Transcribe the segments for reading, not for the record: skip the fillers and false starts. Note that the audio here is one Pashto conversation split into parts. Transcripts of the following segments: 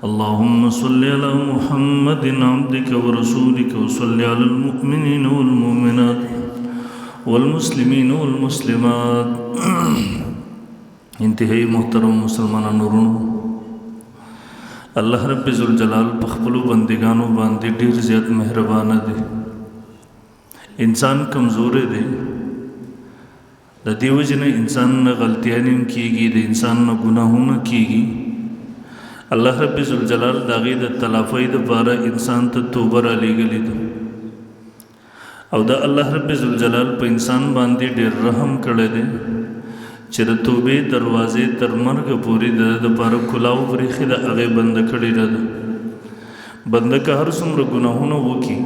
اللهم صل على محمد عبدك ورسولك وصل على المؤمنين والمؤمنات والمسلمين والمسلمات انتهائی محترم مسلمان نورونو اللہ رب ذوالجلال پخپلو بندگانو باندې ډیر زیات مهربان دی. انسان کمزور دی، د دیو جن انسان نه غلطیاں کیږي، د انسان نه ګناهونه کیږي. الله رب ذوالجلال داغه د تلافی د بارا انسان ته توبه را لګلې ده او دا الله رب ذوالجلال په انسان باندې ډېر رحم کړی دی چې د توبې دروازې تر مرګ پورې د لپاره کلاو ورېخې د هغې بند کړې ده. بنده که هر څومره ګناهونه وکړي،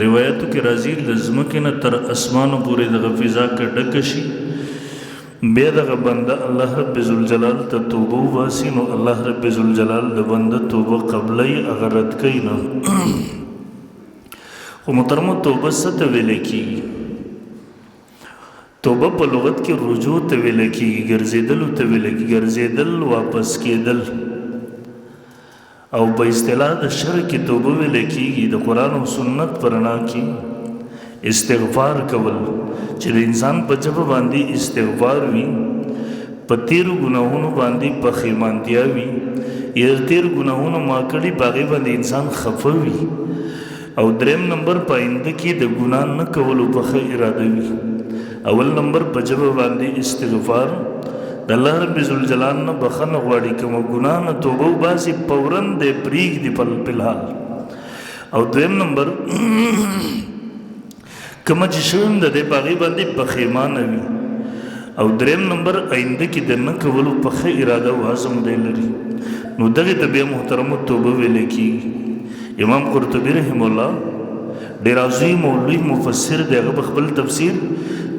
روایتو کې راځي له ځمکې نه تر اسمانو پورې دغه فضا که ډکه شي، بیا دغه بنده الله رب ذوالجلال ته توبه وباسي، نو الله رب ذوالجلال د بنده توبه قبلوي، هغه رد کوي نه. خو محترمو توبه څه ته ویلی کېږي؟ توبه په لغت کې رجوع ته ویلی کېږي، ګرځېدلو ته ویلی کېږي، ګرځېدل واپس کېدل. او په اصطلاح د شرع کې توبه ویلی کېږي د قرآن او سنت په رڼا کې استغفار کول، چې د انسان په ژبه باندې استغفار وي، په تیرو ګناهونو باندې پښیمانتیا وي، یا تیر ګناهونو ما کړي په هغې باندې انسان خفه وي. او دریم نمبر په آینده کې د ګناه نه کولو په ښه اراده وي. اول نمبر په ژبه باندې استغفار، د الله رب ذوالجلال نه بخښنه غواړي، کومه ګناه نه توبه وباسي فوراً دی پرېږدي په الحال. او دویم نمبر کومه چې شوی هم د دې په هغې باندې پښیمانه وي. او دریم نمبر آینده کې د نه کولو په ښه اراده او عزم دی لري، نو دغې ته بیا محترمو توبه ویلی کېږي. امام قرطبي رحم الله ډېر عظیم او لوی مفسر دی، هغه په خپل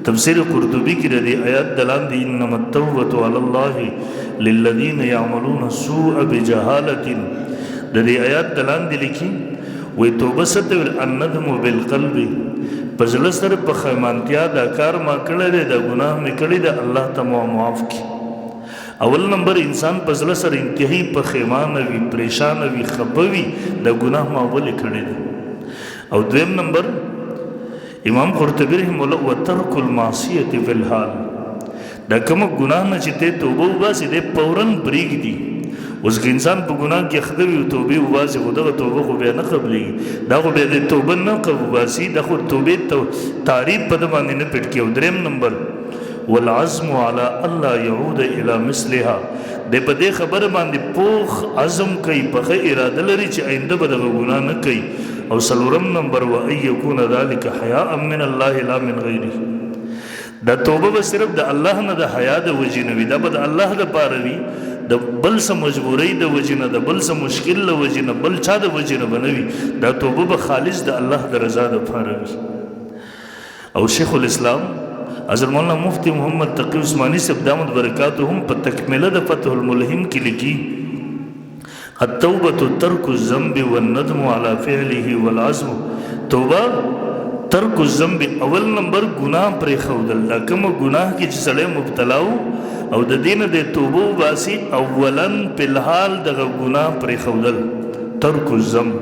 تفسیر قرطبي کې د دې آیات د لاندې انما التوبة علی الله للذین یعملون السوء بجهالة د دې آیات د لاندې لیکي وایي توبه څه ته ویل؟ الندم بالقلب، په زړه سره پښیمانتیا دا کار ما کړی دی، دا ګناه مې کړی دی، الله ته مو معاف کړي. اول نمبر انسان په زړه سره انتهایی پښیمانه وي، پریشانه وي، خفه وي، دا ګناه ما ولې کړی دی. او دویم نمبر امام قرطبي رحمه الله وترک المعصیة فی الحال، دا کومه ګناه نه چې ته توبه وباسي دی فوراً پرېږدي. اوس که انسان په ګناه کې اخته وي او توبې وباسي، خو دغه توبه خو بیا نه قبلېږي، دا خو بیا د توبه نه وباسي، دا خو توبې تعریف په ده باندې نه پټ کړي. او دریم نمبر والعزم على الله يعود الى مثلها، د په دې خبره باندې پوخ عزم کوي، پخه اراده لري چې آینده به دغه ګناه نه کوي. او څلورم نمبر وان یکون ذلک حیاء من الله لا من غیره، دا توبه به صرف د الله نه د حیا د وجې نه وي، دا به د الله دپاره وي، د بل څه مجبورۍ د وجې نه، د بل څه مشکل د وجې نه، بل چا د وجې نه به نه وي، دا توبه به خالص د الله د رضا دپاره وي. او شیخ الاسلام حضرت مولانا مفتی محمد تقی عثمانی صاحب دامت برکاتهم په تکمله د فتح الملهم کې لیکي التوبة ترک الذنب والندم على فعله والعزم، توبه ترک الذنب، اول نمبر گناہ پرې ښودل، دا کومه ګناه کې چې سړی مبتلا او د دې نه د توبه وباسي، اولا په الحال دغه ګناه پرې ښودل ترک الذنب.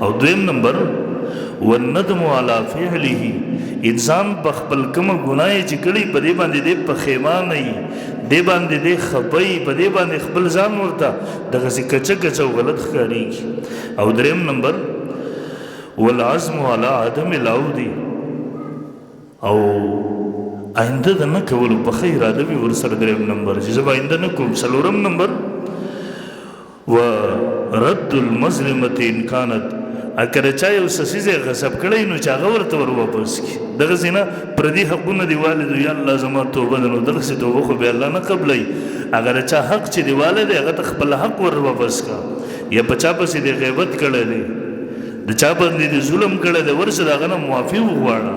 او دویم نمبر والندم على فعله، انسان په خپل کومه ګناه چې کړي په دې باندې دی پښیمانه وي، دې باندې دی خفه وي، په دې باندې خپل ځان ورته دغسې کچه کچه او غلط ښکارېږي. او دریم نمبر والعزم على عدم العود، او آینده د نه کولو په ښه اراده وي ورسره. دریم نمبر چې زه به آینده نه کوم. څلورم نمبر ورد المظلمة ان كانت، اگر چا یو څه څیز یې غصب کړی نو چې هغه ورته ور واپس کړي، دغسې نه پردي حقونه دې والدو یا الله زما توبه ده، نو دغسې توبه خو بیا الله نه قبلوي. اگر چا حق چې دې والد دی هغه ته خپل حق ور واپس کا، یا په چا پسې دې غیبت کړی دی، د چا باندې دې ظلم کړی دی، ورسه د هغه نه معافي وغواړه.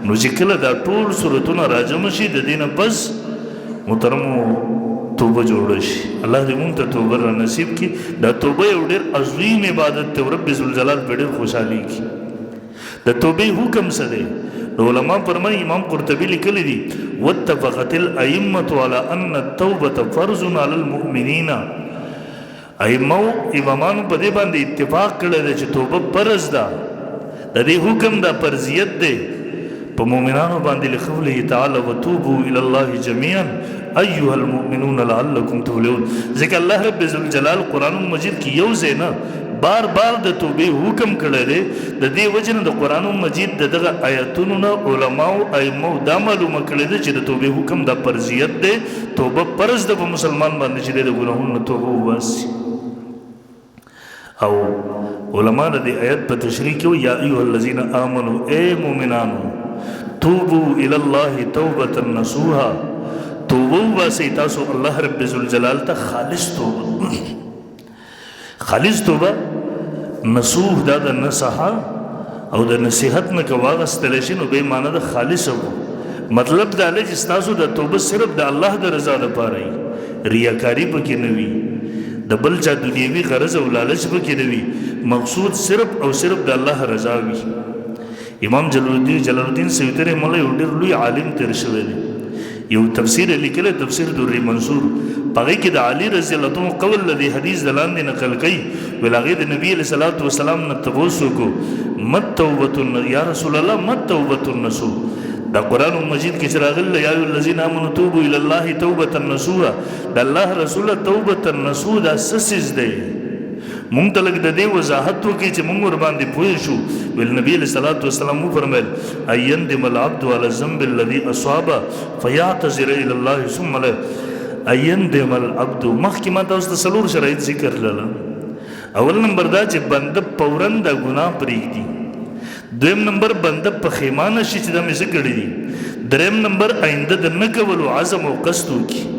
نو چې کله دا ټول صورتونه راجمع شي، د دې نه پس محترمو توبه جوړه شي. الله دې مونږ ته توبه را نصیب کړي. دا توبه یو ډېر عظیم عبادت دی، رب ذوالجلال په ډېر خوشحالېږي. د توبې حکم څه دی؟ علماء فرمایي، امام قرطبي لیکلی دي واتفقت الائمة على ان التوبة فرض على المؤمنين، ائمو امامانو په دې باندې اتفاق کړی دی چې توبه فرض ده د دې حکم دا فرضیت دی په مؤمنانو باندې لقوله تعالی وتوبوا الى الله جميعا ايها المؤمنون لعلكم تفلحون ځکه الله رب الجلال قرآن مجید کې یو ځای نه بار بار د توبې حکم کړی دی د دې وجه نه د قرآن مجید دغه آیتونو نه علماو ائمو دا معلومه کړی دی چې د توبې حکم دا فرضیت دی توبه فرض ده په مسلمان باندې چې د ګناهونو نه توبه وباسي او علما د دې آیت په تشریح کې یا ایها الذین آمنوا اے مؤمنانو توبوا الى الله توبه نصوحا توبه وباسئ تاسو الله رب الجلال ته خالص توبه خالص توبه نصوح دا د نصحه او د نصیحت نه که واغستلی شي نو به معنی د خالص وو مطلب دا دی چې ستاسو د توبه صرف د الله د رضا دپاره وي ریاکاري پکې نه وي د بل چا دنیوي غرض او لالچ پکې نه وي مقصود صرف او صرف د الله رضا وي امام جلال الدین سیوطي رحمه الله یو ډېر لوی عالم تېر شوی دی یو تفسیر لیکلی تفسیر درې منصور په هغې کې د علي رضی الله عنه قول د دې حدیث د لاندې نقل کوي ویل هغې د نبي علیه صلات وسلام نه تپوس وکړو مت توبة یا رسول الله مت توبة النصوح دا قرآن مجید کې چې راغلی یا ایها الذین آمنوا توبوا الی الله توبة نصوحا د الله رسوله توبة نصوح دا څه څیز دی مونږ ته لږ د دې وضاحت وکړي چې مونږ ورباندې پوه شو ویل نبي علیه صلات وسلام وفرمیل ان یندم العبد علی الذنب الذي اصاب فیعتذر الی الله ثم لا ان یندم العبد مخکې ما تاسو ته څلور شرایط ذکر کړل اول نمبر دا چې بنده فوراً دا ګناه پرېږدي دویم نمبر بنده پښیمانه شي چې دا مې څه کړي دي دریم نمبر آینده د نه کولو عزم او قصد وکړي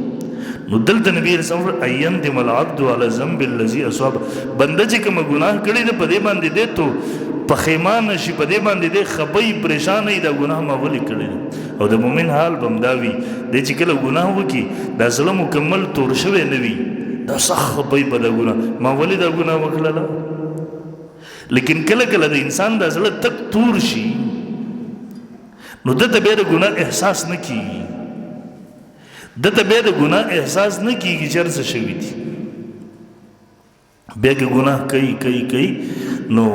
نو دلته نبی رسول الله ایندم العبد علی ذنب الذي اصاب بنده چې کوم ګناه کړی دی په دې باندې دی تو پښیمانه شي په دې باندې دی خپي پریشان دی دا ګناه ما ولې کړی او د مؤمن حال بمداوي دی چې کله ګناه وکړي دا زړه مکمل تور شوی نه وي دا سخت خپي په دا ګناه ما ولې دا ګناه وکړله لیکن کله کله د انسان دا زړه تک تور شي نو دته بیا د ګناه احساس نه کیږي دته بیا د ګناه احساس نه کیږي چې څه شوي دي بیا که ګناه کوي نو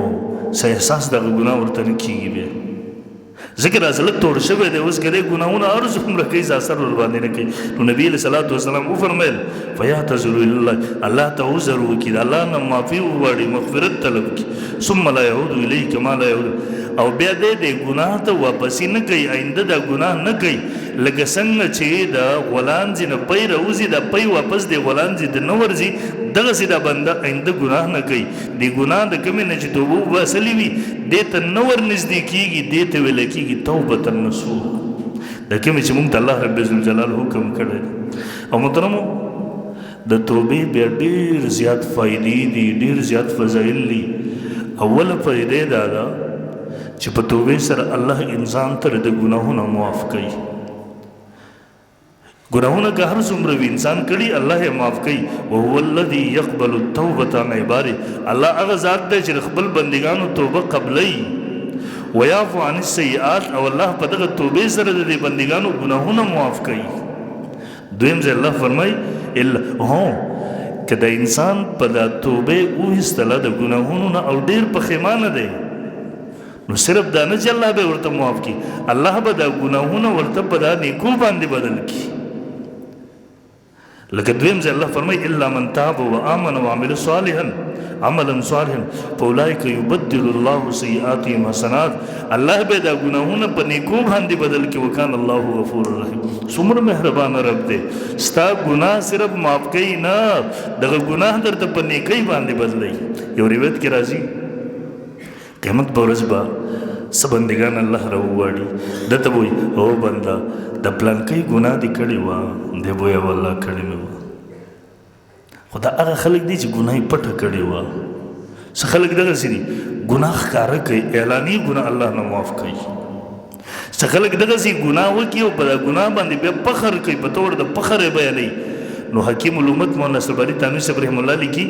څه احساس دغه ګناه ورته نه کیږي بیا ځکه دا زړه تور شوی دی اوس که دی ګناهونه هر څومره کوي څه اثر ورباندې نه کوي نو نبي علیه صلات وسلام وفرمیل فیعتذر الی الله الله ته عذر وکړي د الله نه معافي وغواړي مغفرت طلب کړي ثم لا یعود الیه کما لا یعود او بیا دی ګناه ته واپسې نه کوي آینده دا ګناه نه کوي لکه څنګه چې د غولانځې نه پی راوځي دا پی واپس د غولانځې د نه ورځي دغسې دا بنده آینده ګناه نه کوي د ګناه د کمې نه چې توبه وباسلې وي دې ته نه ور نږدې کېږي دې ته ویلی کېږي توبة نصوح د کمې چې مونږ ته الله رب الجلال حکم کړی دی او محترمو د توبې بیا ډېر زیات فایدې دي ډېر زیات فضایل دي اوله فایده دا ده چې په توبې سره الله انسان ته د ګناهونو معاف کوي ګناهونه که هر څومره وي انسان کړي الله یې معاف کوي وهو الذي يقبل التوبة عن عباده الله هغه ذات دی چې خپل بندګانو توبه قبلوي ويعفو عن السيئات او الله په دغه توبې سره د بندګانو ګناهونه معاف کوي دویم ځای الله فرمایي که د انسان په دا توبې وایستله د ګناهونو نه او ډېر پښیمانه دی نو صرف دا نه چې الله به ورته معاف کړي الله به دا ګناهونه ورته په دا نیکو باندې بدل کړي لکه دویم ځای الله فرمایي الا من تاب وآمن وعمل صالحا عملا صالحا فاولئک یبدل الله سیئاتهم حسنات الله به دا ګناهونه په نیکو باندې بدل کړي وکانه الله غفور رحیم څومره مهربان رب دی ستا ګناه صرف معاف کوي نه دغه ګناه درته په نیکۍ باندې بدلوي یو روایت کې راځي قیامت په ورځ به څه بندګان الله راوغواړي ده ته به وایي او بنده د پلانکۍ ګناه دې کړې وه دی به وایي والله کړې مې وه خو دا هغه خلک دي چې ګناه یې پټه کړې وه څه خلک دغسې دي ګناه ښکاره کوي اعلاني ګناه الله نه معاف کوي څه خلک دغسې ګناه وکړي او په دا ګناه باندې بیا فخر کوي په طور د فخر یې بیانوي نو حکیم الامت مولانا نصرالباری تانوی صاحب رحم الله لیکي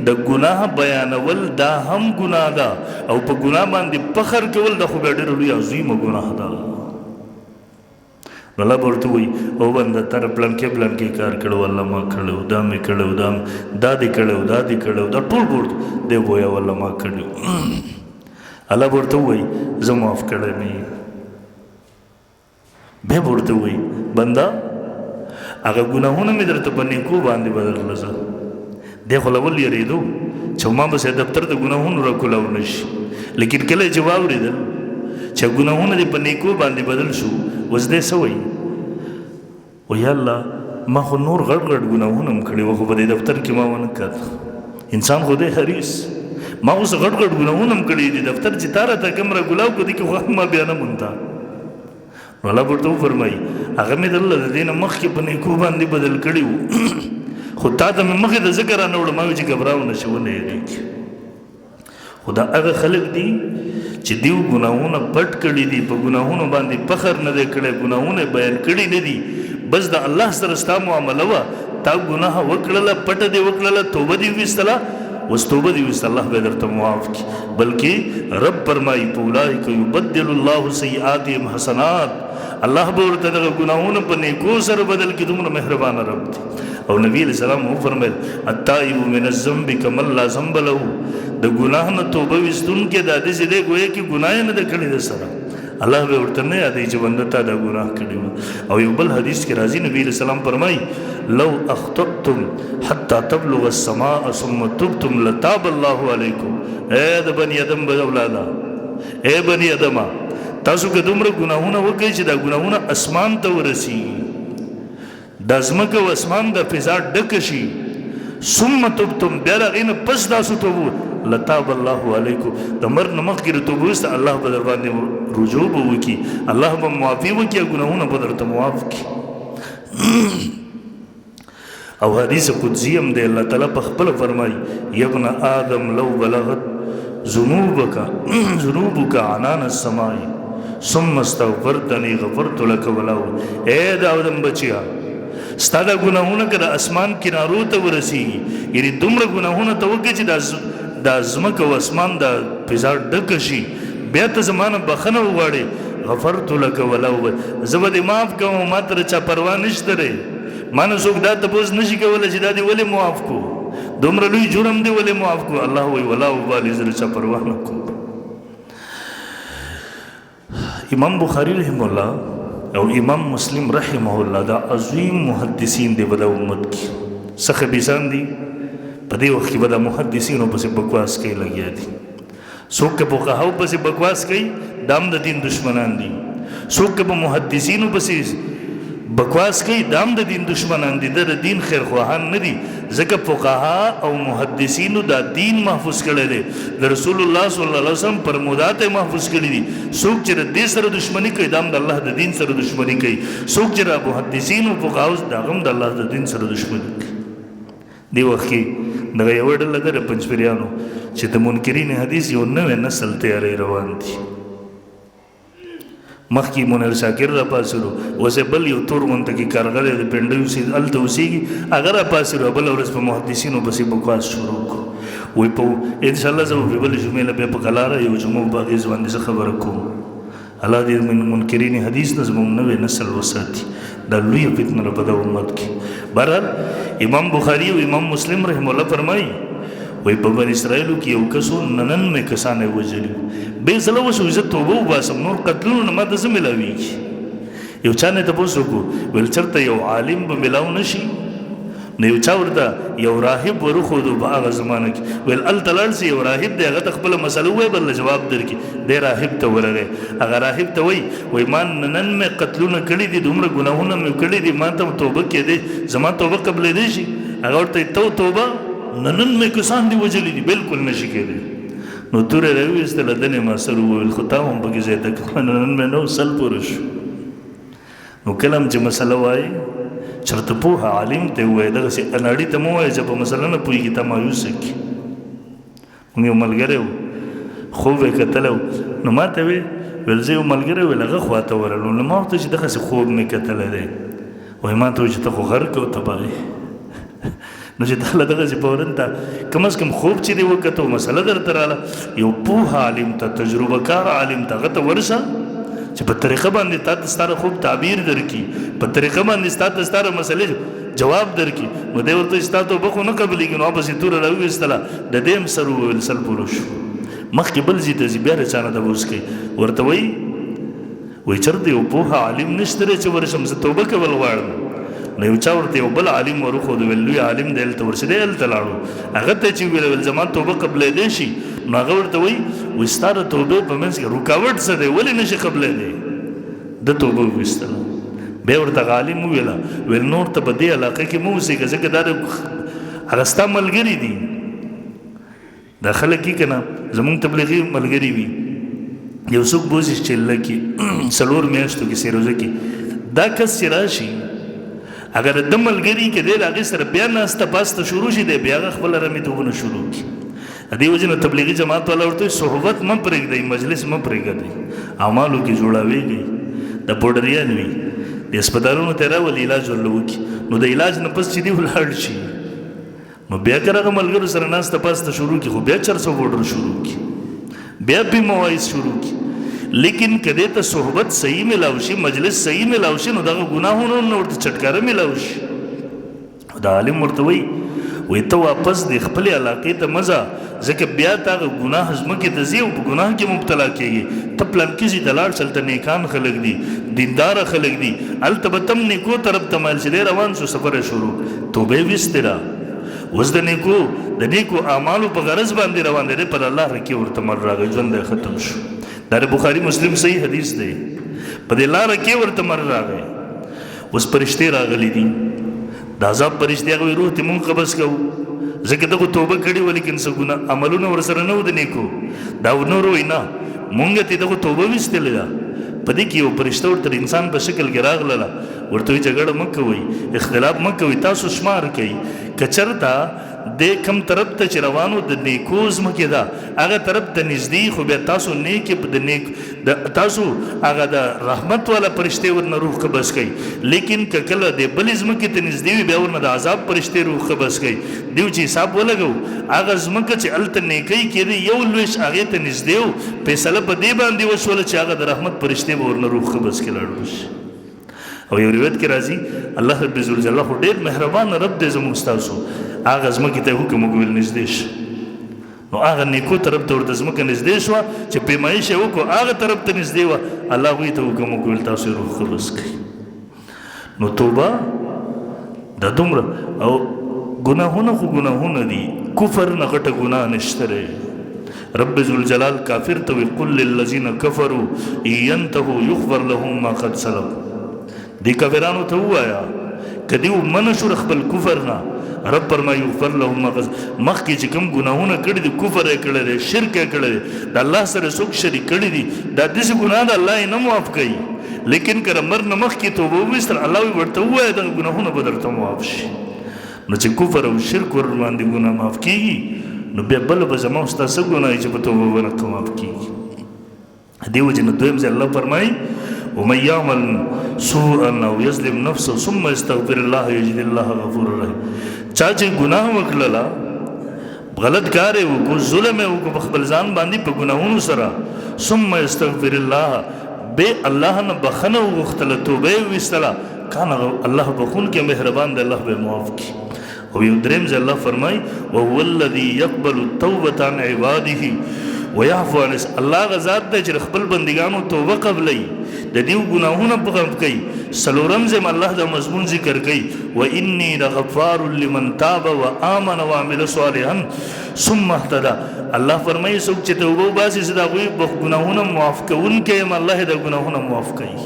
د ګناه بیانول دا هم ګناه ده او په ګناه باندې فخر کول د خو بیا ډېره لوی عظیمه ګناه ده نو الله به ورته وایي او بنده تا نه پلانکې کار کړی والله ما کړی دا مې کړی دا دې کړی دا دې کړی دا ټول به ورته دی به وایه والله ما کړي الله به ورته وایي زه معاف کړی مې بیا به ورته وایي بنده هغه ګناهونه مې درته په نیکو باندې بدل کړل زه دی خو له ول یېرېدو چې ما به سې دفتر د ګناهونو راکولاو نه شي لیکن کله چې واورېدل چې ګناهونه دې په نیکو باندې بدل شو اوس دی څه وایي وایي الله ما خو نور غټ ګناهونه هم کړي وو خو په دې دفتر کې ما ونه کړ انسان خو دی حریص ما اوس غټ ګناهونه هم کړي دي دفتر چې تا راته کوم راکولاو کړي کې خو ما بیا نه مونته نو الله ورته وفرمایي هغه مې درله د دې نه مخکې په نیکو باندې بدل کړي وو خو تا ته مې مخکې د ذکر رانه وړه ما وایي چې ګبراو نه شي ونه یېرېږي خو دا هغه خلک دي چې دیو ګناهونه پټ کړي دي په ګناهونو باندې فخر نه دی کړی ګناهونه بیان کړي نه دي بس د الله سره ستا معامله وه تا ګناه وکړله پټه دې وکړله توبه دې ویستله اوس توبه دې ویسته الله به درته معاف کړي بلکې رب فرمایي فاولئک یبدل الله سیئاتهم حسنات الله به ورته دغه ګناهونه په نیکو سره بدل کړي دومره مهربانه رب دی او نبی علیہ السلام وفرمایل التائب من الذنب کمن لا ذنب له د ګناه نه توبه ویستونکی دا داسې دی ګویا کې ګناه نه ده کړې ده سره الله به ورته نه یادوي چې بنده تا دا ګناه کړی و او یو بل حدیث کې راځي نبی علیہ السلام فرمایي لو اخطأتم حتى تبلغ السماء ثم تبتم لتاب الله علیکم اے د بني ادم اولاده اے بني ادمه تاسو که دومره ګناهونه وکړئ چې دا ګناهونه اسمان ته ورسیږي دا ځمکه او اسمان د فضا ډکه شي ثم تبتم بیا د هغې نه پس تاسو توبه لتاب الله علیکم د مرګ نه مخکې د توبه وروسته الله به در باندې رجوع به وکړي الله به معافي وکړي او ګناهونه به درته معاف کړي او حدیث قدسی هم دی الله تعالی په خپله فرمایي یا ابن آدم لو بلغت ذنوبک عنان السماء ثم استغفرتنی غفرت لك ولو اے د آدم بچیا ستا دا ګناهونه که د اسمان کنارو ته ورسیږي یعنې دومره ګناهونه ته وکړې چې دا ځمکه او اسمان د فضا ډکه شي بیا ته زما نه بخښنه وغواړې غفرت لك ولو زه به دې معاف کوم ما ته چا پروا نشته دی ما نه څوک دا تپوس نشي کولی چې دا دې ولې معاف کو دومره لوی جرم دې ولې معاف کو الله وایي ولا ابالي زه چا پروا نه کوم امام بخاری رحم الله او امام مسلم رحمه الله دا عظیم محدثین دی په د امت کې څه خبیثان دي په دې وخت کې به د محدثینو پسې بکواس کوي لګیا دي څوک که فقهاو پسې بکواس کوي دا هم د دین دشمنان دي څوک که په محدثینو پسې بکواس کوي دا هم د دین دشمنان دي د دین خیرخواهان نه دي ځکه فقها او محدثینو دا دین محفوظ کړی دی د رسول الله صلی الله علیه وسلم فرمودات یې محفوظ کړي دي څوک چې د دې سره دشمني کوي دا هم د الله د دین سره دشمني کوي څوک چې د محدثینو فقهاو دا هم د الله د دین سره دشمني کوي دې وخت کې دغه یوه ډله ده د پنجپیریانو چې د منکرین حدیث یو نوی نسل تیاری روان دي مخکې منیر شاکر را پاسېدو اوس یې بل یو تور غونته کې کارغلی د پنډۍ هلته اوسېږي هغه را پاسېدو بله ورځ په محدثینو پسې بکواس شروع کړو وایي په انشاءالله زه به په بلې جمعې نه بیا په کلاره یو جمعه په اغېز باندې زه خبره کوم الله دې منکرین حدیث نه زموږ نوی نسل وساتي دا لویه فتنه ده په دغه امت کې بهرحال امام بخاري او امام مسلم رحم الله فرمایي وایي په بني اسرائیلو کې یو کسو 99 کسان یې وژلي بې ځله وشو زه توبه وباسم نور قتلونو نه ماته څه میلاویږي یو چا نه تپوس وکړو ویل چېرته یو عالم به میلاو نه شي نو یو چا ورته یو راهب ورښودو په هغه زمانه کې ویل هلته لاړ سي یو راهب دی هغه ته خپله مسله ووایه بل جواب درکړي دی راهب ته ورغی هغه راهب ته وایي ما نن مې قتلونه کړي دي دومره ګناهونه مې کړي دي ما ته توبه کېدی زما توبه قبلېدی شي هغه ورته تو توبه نن مې کسان دي وژلي دي بالکل نشي کېدی نو توره راویستله دنې ما سر وویل خو تا هم پکې ځای ته کومه نن مې نو سل پوره شو نو کله هم چې مسله وایي چېرته پوهه عالم ته ووایه دغسې اناړي ته مه وایه چې په مسله نه پوهېږي تا مایوسه کړي مونږ یو ملګری و خوب یې کتلی و نو ما ته ویل زه یو ملګری ویل هغه خواته ورغلو نو ما ورته چې دغسې خوب مې کتلی دی وایي ما ته وایي چې ته خو غر کې ته بغې نو چې تا له دغسې فورن ته کم از کم خوب چې دې وکتو مسله درته راله یو پوه عالم ته تجربه کار عالم ته هغه ته ورشه چې په طریقه باندې تا ته ستاره خوب تعبیر درکړي، په طریقه باندې تا ته ستاره مسلې جواب درکړي، نو دی ورته ستا توبه خو نه قبلېږي، نو پسې توره راوویستله د دې هم سر وویل سل پوره شو. مخکې بل ځي ته ځي بیا د چا نه تپوس کوي، ورته وایي چېرته یو پوهه عالم نشته دی چې ورشم زه توبه کول غواړم. نو یو چا ورته یو بل عالم ورښود، ویل لوی عالم دی هلته ورشه دی، هلته لاړو هغه ته چې ویل زما توبه قبلېدی شي، نو هغه ورته وایي ستا د توبې په منځ کې رکاوټ څه دی، ولې نشي قبلېدی؟ د توبه وویستله. بیا ورته عالم وویله ویل نور ته په دې علاقه کې مه اوسېږه، ځکه دا هغه ستا ملګري دي، دا خلک یې که نه زمونږ تبلیغي ملګري وي، یو څوک بوځي چله کې 4 میاشتو کې سیروزه کې دا کس چې راشي اگر د ملګري کې دی د هغې سره بیا ناسته پاسته شروع شي دی بیا هغه خپله رمیتوبونه شروع کړي. دې وجې نه تبلیغي جماعت والا ورته صحبت مه پرېږدئ، مجلس مه پرېږدئ، اعمالو کې جوړاویږئ. د پوډریان وي د هسپتالونو ته راولي علاج ورله وکړي، نو د علاج نه پس چې دی ولاړ شي نو بیا که هغه ملګرو سره ناسته پاسته شروع کړي، خو بیا 400 پوډر شروع کړي، بیا به مواعظ شروع کړي. لیکن کدی ته صحبت صحیح ملاو شي، مجلس صحیح ملاو شي، نو دغه ګناهونه نه ورته چټکاره ملاو شي. دا عالم ورته وایي ته واپس د خپلې علاقې ته مه ځه، ځکه بیا تا هغه ګناه ځمکې ته ځي او په ګناه کې مبتلا کېږي. ته پلانکي ځي ته لاړ شه، هلته نیکان خلک دي، دینداره خلک دي، هلته به تم نیکو طرف ته مایل شي. دی روان شو سفر یې شروع، توبه یې ویستې را، اوس د نیکو اعمالو په غرض باندې روان دی، پر الله رکې ورته مر راغی، ژوند یې ختم شو. دا د بخاري مسلم صحیح حدیث دی، په دې لاره کې ورته مر راغی. اوس فرشتې راغلي دي، د عذاب فرشتې هغه وایي روح دې مونږ قبض کوو، ځکه دغه توبه کړې وه لیکن څه ګناه عملونه ورسره نه وو د نیکو. دا نور وایي نه مونږ ته دغه توبه ویستلې ده. په دې کې یو فرشته ورته د انسان په شکل کې راغله، ورته وایي جګړه مه کوئ، اختلاف مه کوئ، تاسو شمار کوئ. که چېرته د کم طرف ته چې روانو د نیکو ځمکې ده هغه طرف ته نږدې، خو بیا تاسو تاسو هغه د رحمت والا فرشتې ورنه روح قبض کوئ. لیکن که کله د بلې ځمکې ته نږدې وي بیا ورنه د عذاب فرشتې روح قبض کوئ. دیو چې حساب ولګو هغه ځمکه چې هلته نیکۍ کېدې یو لویش هغې ته نږدې و، فیصله په دې باندې وشوله چې هغه د رحمت فرشتې به ورنه روح قبض کې لاړ شي. او یو روایت کې راځي الله رب ذوالجلاله خو ډېر مهربان رب دی زموږ ستاسو، هغه ځمکې ته حکم وکړل نږدې شه، نو هغه نیکو طرف ته ورته ځمکه نږدې شوه چې پیمایش یې وکړو هغه طرف ته نږدې وه، الله هغوی ته حکم وکړل تاسو یې روح قبض کړئ. نو توبه دا دومره او ګناهونه خو ګناهونه دي، کفر نه غټه ګناه نشته دی. رب ذوالجلال کافر ته ویل قل للذین کفروا ان ینتهوا یغفر لهم ما قد سلف. دې کافرانو ته ووایه که دوی منع شو خپل کفر نه، رب فرمایي یغفر لهم ما قد، مخکې چې کوم ګناهونه کړي دي، کفر یې کړی دی، شرک یې کړی دی، د الله سره څوک شریک کړي دي، دا داسې ګناه ده الله یې نه معاف کوي. لیکن که مر نه مخکې توبه وویستل الله ورته ووایه دغه ګناهونه به درته معاف شي. نو چې کفر او شرک ور باندې ګناه معاف کېږي، نو بیا بله به زما او ستا څه ګناه چې په توبه ورته معاف کېږي. دې وجې نه دویم ځای الله فرمایي ومن يعمل سوءا او يظلم نفسه ثم يستغفر الله يجد الله غفور رحيم. چا چې ګناه وکړله، غلط کار یې وکړو، ظلم یې وکړو په خپل ځان باندې په ګناهونو سره، ثم يستغفر الله، بې الله نه بخښنه وغوښتله، توبه یې ویستله، کان الله بخونکی مهربان دی، الله به معاف کړي. او یو دریم ځای الله فرمایي وهو الذي يقبل التوبة عن عباده ويعفو عن، الله هغه ذات دی چې خپل بندګانو توبه قبلوي، د دې ګناهونه په غم کوي. څلورم ځای الله دا مضمون ذکر کوي واني لغفار لمن تاب وآمن وعمل صالحا ثم اهتدى. الله فرمایي څوک چې توبه وباسي زه د هغوی ګناهونه معاف کوونکی یم، الله یې د ګناهونه معاف کوي.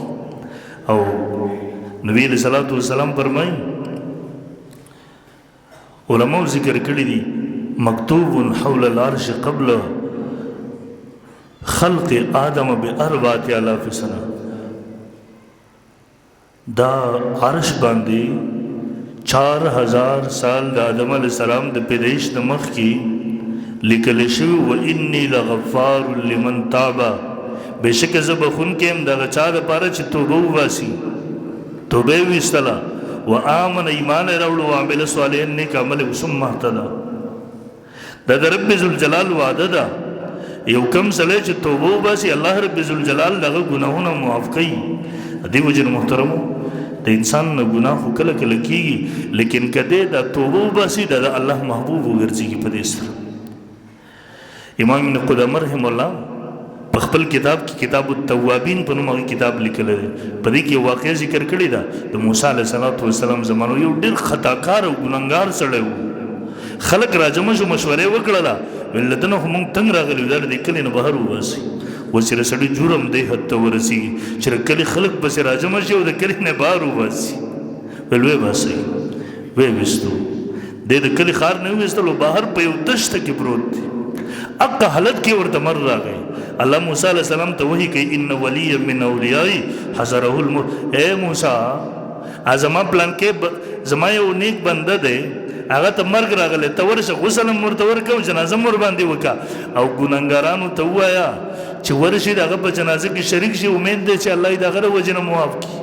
او نبی علیه الصلاة والسلام فرمایي علماء ذکر کړي دي مکتوب حول العرش قبل خلق آدم ب4,000 سنه، دا عرش باندې 4,000 سال د آدم علیه السلام د پیدایش د مخکې لیکل شوي و انی لغفار لمن تاب، بېشکه زه بخونکی یم دغه چا دپاره چې توبه وباسي، توبه یې ویستله، و آمن ایمان یې راوړو، وعمل صالحا نیک عمل ثم اهتدی. دا د رب ذوالجلال وعده ده، یو کم سړی چې توبه وباسي الله رب ذوالجلال دغه ګناهونه معاف کوي. دې وجه محترمو د انسان نه ګناه خو کله کله کېږي، لیکن که دی دا توبه وباسي دا د الله محبوب وګرځېږي په دې سره. امام ابن قدامه رحم الله په خپل کتاب کې کتاب التوابین په نوم هغه کتاب لیکلی دی. په دې کې یو واقعه ذکر کړې ده د موسی علیه السلام زمانو. یو ډېر خطاکار او ګنهګار سړی و. خلک راجمع شو، مشورې وکړله، ویل له ده نه خو موږ تنګ راغلي یو، دا د کلي نه بهر وباسي. اوس چې د سړي جرم دې حد ته ورسېږي چې د کلي خلک پسې راجمع شي او د کلي نه بهر وباسي. ویل ویې باسئ، ویې ویستو. دی د کلي ښار نه ویستلو، بهر په یو دشته کې پروت دی. اقا حالت کې ورته مر راغی. الله موسی علیہ السلام ته وحی کوي ان ولی من اولیائی حضره الموت. اے موسی زما پلان کې زما یو نیک بنده دی، هغه ته مرګ راغلی، ته ورشه غسل هم ورته ورکړه او جنازه هم ورباندې وکړه او ګنهګارانو ته ووایه چې ورشي د هغه په جنازه کې شریک شي، امید دی چې الله یې د هغه د وجې نه معاف کړي.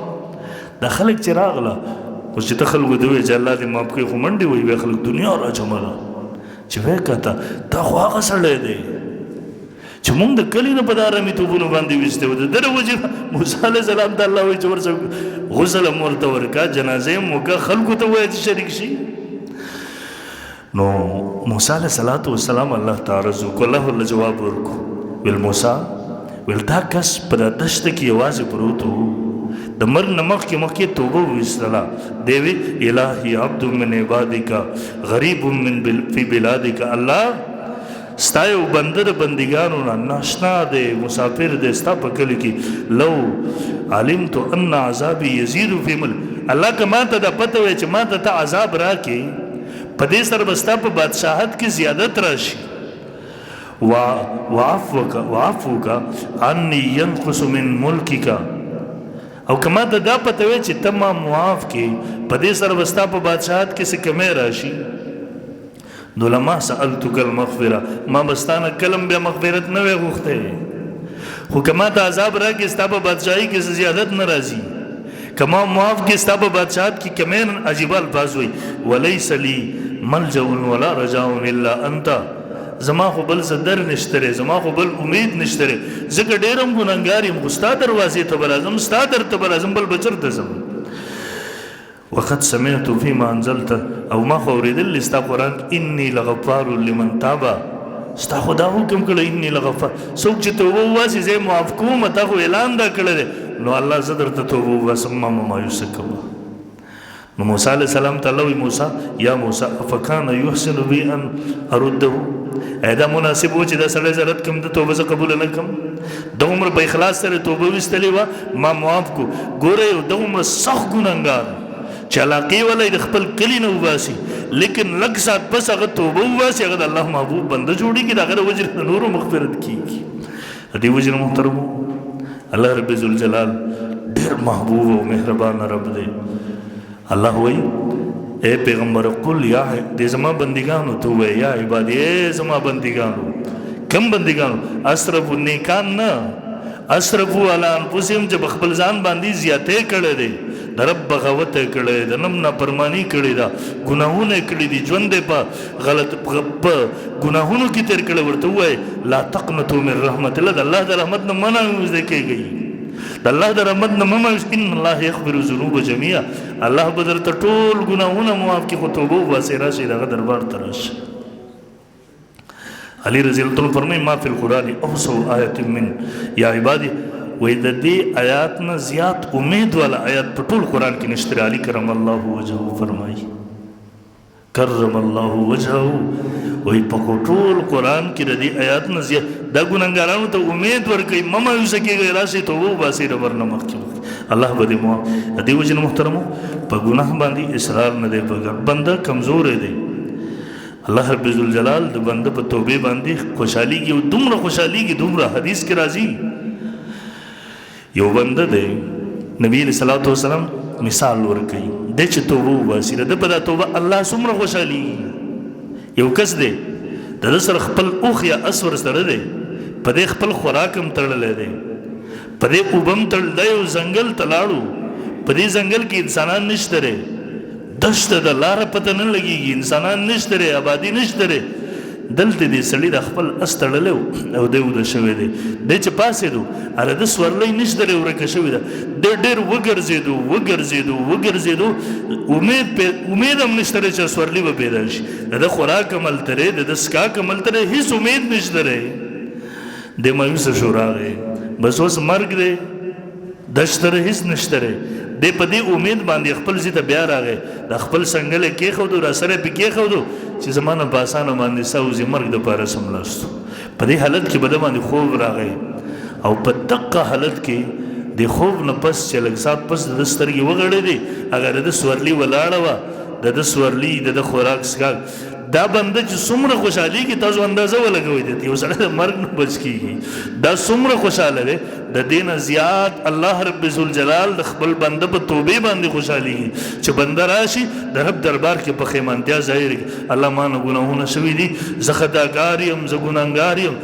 دا خلک چې راغله اوس چې ته خلکو ته وایې چې الله دې معاف کړي، خو منډې وایي بیا خلک دنیا راجمع ده چې وایې کته دا خو هغه سړی دی چې مونږ د کلي نه په د ارامي توپونو باندې ویستی و. د ده د وجې موسی علیه السلام ته الله وایي چې ورسه غسل هم ورته ورکړه، جنازې هم وکړه، خلکو ته وایه چې شریک شي. نو موسی علیه السلام الله ته عرض وکړو، الله ورله جواب ورکړو. ویل موسی ویل دا کس په دا دشته کې یوازې پروت و، د مرګ نه مخکې توبه وویستله. دی وی الهی عبد من عبادک غریب من فی بلادک. الله ستا یو بنده د بندګانو نه ناشنا دی، مسافر دی ستا په کلي کې. لو علمت ان عذابي یزید فی ملک. الله که ما ته دا پته وی چې ما ته ته عذاب راکې، په دې سره به ستا په بادشاهت کې زیادت راشي. وعفوک عني ينقص من ملکک. او که ما ته دا پته وی چې ته ما معاف کې، په دې سره به ستا په بادشاهت کې څه کمی راشي. نو لما سألتک المغفره، ما بستانه کلم بیا مغفرت نه وی غوښتی، خو که ما ته عذاب راکې ستا په بادشاهي کې زیادت نه راځي، که ما معاف کې ستا په بادشاهت کې کمی. عجیب الفاظ وی ولیس لی ملجأ ولا رجاء الا انت. زما خو بل څه در نشته، زما خو بل امید نشته، ځکه ډېر هم ګنهګار یم، خو ستا دروازې ته به راځم، ستا در ته به راځم، بل به چېرته ځم. وقد سمعت فيما انزلت، او ما خو اورېدلی ستا قرآن انی لغفار لمن تاب. ستا خو دا حکم کړی انی لغفار، څوک چې توبه وباسي زه یې معاف کوم. تا خو اعلان دا کړی دی، نو الله زه درته توبه وباسم، ما مایوسه کوه. نو موسی علیه السلام ته الله وی موسی یا موسی افکان یحسن بی ان ارده. دا مناسب و چې دا سړی زه رد کړم، د توبه زه قبوله نه کړم. د عمر په اخلاص سره توبه ویستلې وه، ما معاف کو. ګوره یو د عمر سخت ګنهګار چې علاقې والا د خپل کلي نه وباسي، لیکن لږ ساعت پس هغه توبه وباسي، هغه د الله محبوب بنده جوړېږي، د هغه د وجې نه نورو مغفرت کېږي. د دې وجې نه محترمو الله رب ذوالجلال ډېر محبوب او مهربان رب دی. الله وی اے پیغمبر قل یا دې زما بندگانو ته وی یا عبادی، اے زما بندگانو. کم بندگانو؟ اسرفو نیکان نه، اسرفو علی انفسهم، چې خپل ځان باندې زیاتې کړی دی، د رب بغاوت کړی دی، د نم نافرمانی کړې ده، ګناهونه کړي دي، ژوند یې په غلط په ګناهونو کې تېر کړی. ورته ووایي لا تقنطوا من رحمت الله، د الله د رحمت نه مه ناامید کېږئ، د الله د رحمت نه مه مایوس. ان الله یغفر الذنوب جميعا، الله به درته ټول ګناهونه معاف کړي، خو توبه وباسئ، راشئ د هغه دربار ته راشئ. علی رضی الله عنه فرمایي ما فی القرآن اوسع آیت من یا عبادی. وای د دې آیات نه زیات امید والا آیات په ټول قرآن کې نشته. علی کرم الله وجهه فرمایي کرم الله وجهه، وای په ټول قرآن کې د دې آیات نه زیات دا ګنهګارانو ته امید ورکوي، مه مایوسه کېږئ، راشئ توبه وباسئ د ورنه مخکې. الله به دې معاف. د دې وجې نه محترمو په ګناه باندې اصرار نه دی پکار، بنده کمزوری دی. الله رب ذوالجلال د بنده په توبې باندې خوشحالېږي، او دومره خوشحالېږي دومره حدیث کې راځي. یو بنده دی، نبی علیہ الصلوۃ والسلام مثال ورکوي، دی چې توبه وباسي، د ده په دا توبه الله څومره خوشحالېږي. یو کس دی د ده سره خپل اوښ یا اس ورسره دی، په دې خپل خوراک هم تړلی دی، په دې اوبه هم تړلی دی. یو ځنګل ته لاړو، په دې ځنګل کې انسانان نشته دی، دشته د لاره پته نه لګېږي، انسانان نشته دی، آبادي نشته دی. دلته دې سړي د خپل اس تړلی او دی وده شوی دی دی چې پاسېدو هله د سورلۍ نشته دی ورکه شوې ده دی ډېر وګرځېدو امید هم نشته دی چې سورلي به پیدا شي د ده خوراک هم هلته دی د ده څښاک هم هلته دی هېڅ امید نشته دی دی مایوسه شو راغی بس اوس مرګ دی دشته دی هېڅ نشته دی دی په دې امید باندې خپل ځای ته بیا راغی د خپل سنګل یې کېښودو راسره یې پې کېښودو چې زما نه په اسانه باندې سوځي مرګ دپاره سملاستو په دې حالت کې به ده باندې خوب راغی او په دقه حالت کې د خوب نه پس چې لږ ساعت پس د ده سترګې وغړېدې هغه د ده سورلي ولاړه وه د ده سورلي د ده خوراک څښاک دا بنده چې څومره خوشحالېږي تاسو اندازه ولګوئ د یو سړی د مرګ نه بچ کېږي دا څومره خوشحاله دی د دې نه زیات الله رب ذوالجلال د خپل بنده په توبې باندې خوشحالېږي چې بنده راشي د رب دربار کې پښیمانتیا ظاهر کړي الله ما نه ګناهونه شوي دي زه خطاکار یم زه ګناهګار یم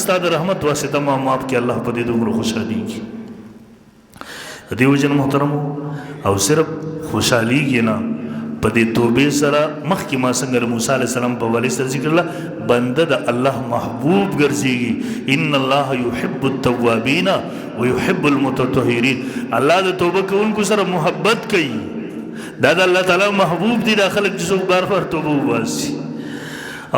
ستا د رحمت واسطه ما معاف کړي الله په دې دومره خوشحالېږي د دې وجه نه محترمو او صرف خوشحالېږي نه په دې توبې سره مخکې ما څنګه د موسی علیه السلام په حوالې سره ذکر الله بنده د الله محبوب ګرځېږي ان الله يحب التوابین ويحب المتطهرین الله د توبه کوونکو سره محبت کوي دا د الله تعالی محبوب دي دا خلک چې څوک بار بار توبه وباسي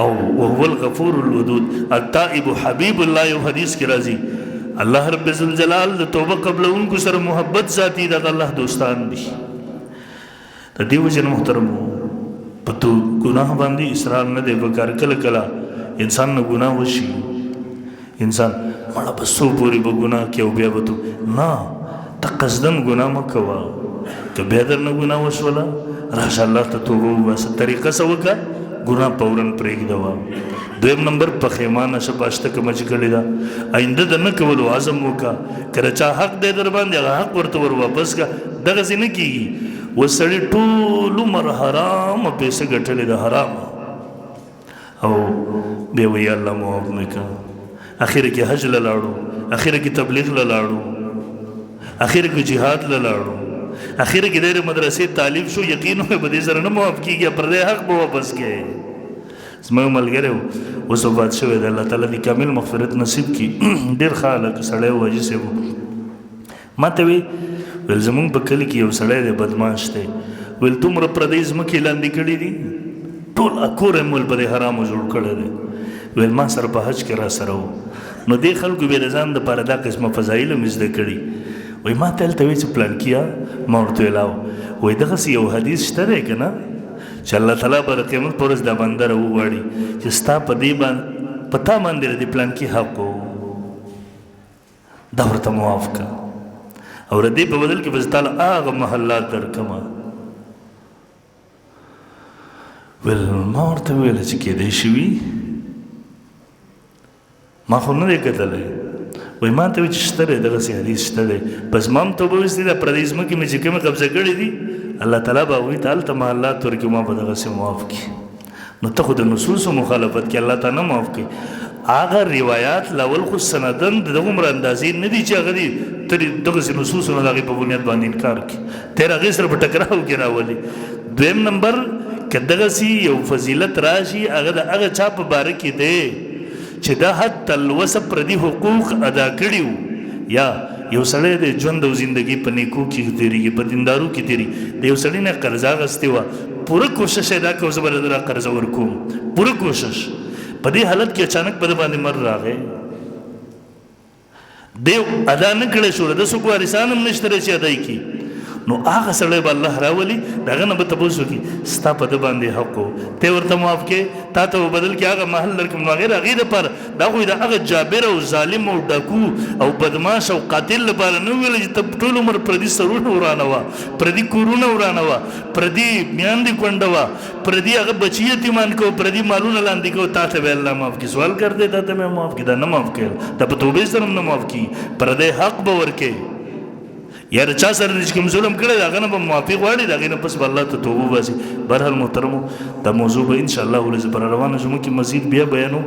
او وهو الغفور الودود التائب حبیب الله یو حدیث کې راځي الله رب ذوالجلال د توبه قبلونکو سره محبت ذاتي د الله دوستان دي د دې وجه نه محترمو په تو ګناه باندې اصرار نه دی پکار کله کله انسان نه ګناه وشي انسان مړه په څو پورې به ګناه کوي او بیا به تو نه ته قصدن ګناه مه کوه که بیا درنه ګناه وشوله راشه الله ته توبه وباسه طریقه څه وکړه ګناه فورا پرېږدوه دویم نمبر پښیمانه شه په اشته کومه چې کړې ده آینده د نه کولو عزم وکړه که د چا حق دی در باندې هغه حق ورته ور واپس کړه دغسې نه کېږي وسړي ټول عمر حرامه پیسې ګټلې ده حرامه او بیا وایي الله معاف مې کړه اخر کې حج له لاړو اخر کې تبلیغ له لاړو اخر کې جهاد له لاړو اخر کې د مدرسې تعلیم شو یقین مې به دې سره نه معاف کېږي پردی حق به واپس کړي زما ملګری و اوس وفات شوی دی الله تعالی دې کامل مغفرت نصیب کړي ډېر ښه هلک سړی و حاجي صاحب ما ته وی ویل زمونږ په کلي کې یو سړی دی بدماش دی ویل دومره پردۍ ځمکې لاندې کړي دي ټول کور یې مول په دې حرامو جوړ کړی دی ویل ما سره په حج کې را سره و نو دې خلکو بیا د ځان دپاره دا قسمه فضایل هم زده کړي وایي ما ته هلته وایي چې پلانکیه ما ورته ویلاو وایي دغسې یو حدیث شته دی که نه چې الله تعالی به د قیامت په ورځ دا بنده راوغواړي چې ستا په دې باندې په تا باندې د دې پلانکي حق و دا ورته معاف کړه او د دې په بدل کې به زه تاله هغه محلات درکړمه ویل ما ورته ویله چې کېدی شي وي ما خو نه دی کتلی وایي ما ته وایي چې شته دی دغسې حدیث شته دی بس ما هم توبه ویستې ده پردۍ ځمکې مې چې کومې قبضه کړې دي الله تعالی به هغوی ته هلته محلات ورکړي ما به دغسې معاف کړي نو ته خو د نصوصو مخالفت کې الله تعالی نه معاف کړي هغه روایات لاول خو سندن د دغومره اندازې نه دي چې هغه دي ته دغسې نصوصو نه د هغې په بنیاد باندې انکار کړي ته یې هغې سره په ټکراو کې راولي دویم نمبر که دغسې یو فضیلت راشي هغه د هغه چا په باره کې دی چې دا حتی الوسه پردي حقوق ادا کړي وو یا یو سړی د ژوند او زندګي په نیکو کې تېرېږي په دیندارو کې تېرېږي د یو سړي نه قرضه اخیستې وه پوره کوشش یې دا کوو زه به دا قرضه ورکوم پوره کوشش په دې حالت کې اچانک په ده باندې مر راغی دی ادا نه کړی شو د څوک وارثان هم نشته دی چې ادا یې کړي نو هغه سړی به الله راولي د هغه نه به تپوس وکړي ستا په ده باندې حق و ته ورته معاف کړې تا ته به بدل کې هغه محل درکړم نو هغې د هغې دپاره دا خو د هغه جابر او ظالم او ډاکو او بدماش او قاتل لپاره نه ویله چې ته ټول عمر پردي سرونه ورانوه پردي کورونه ورانوه پردي میاندې کونډوه پردي هغه بچي یتیمان کو پردي مالونه لاندې کو تا ته به الله معاف کړي سوال کړ دی تا ته مې معاف کړي دا نه معاف کړي دا په توبې سره هم نه معاف کړي پردی حق به ورکړي یا د چا سره چې کوم ظلم کړی د هغه نه به معافي غواړي د هغې نه پس به الله ته توبه وباسي بهرحال محترمو دا موضوع به انشاءالله ولې پر روانه زموږ کې مزید بیا بیانو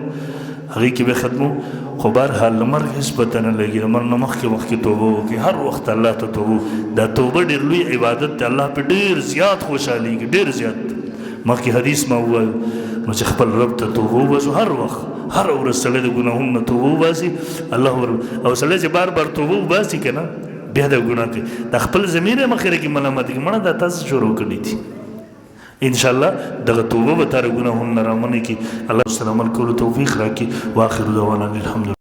هغې کې به ختمو خو بهرحال له مرګ هېڅ پته نه لګي د مرګ نه مخکې توبه وکړي هر وخت الله ته توبه دا توبه ډېر لوی عبادت دی الله پې ډېر زیات خوشحالېږي ډېر زیات مخکې حدیث ما ووایو نو چې خپل رب ته توبه وباسو هر وخت هر ورځ سړی د ګناهونو نه توبه وباسي الله او سړی چې بار بار توبه وباسي که نه بیا د ګناه کوي د خپل ضمیر یې مخکې کې ملامت کوي مړه دا تاسو شروع کړي دي انشاءالله دغه توبه به تا د ګناهونو نه رامنې کړي الله سره عمل کولو توفیق راکړي واخر دعوانا الحمدلله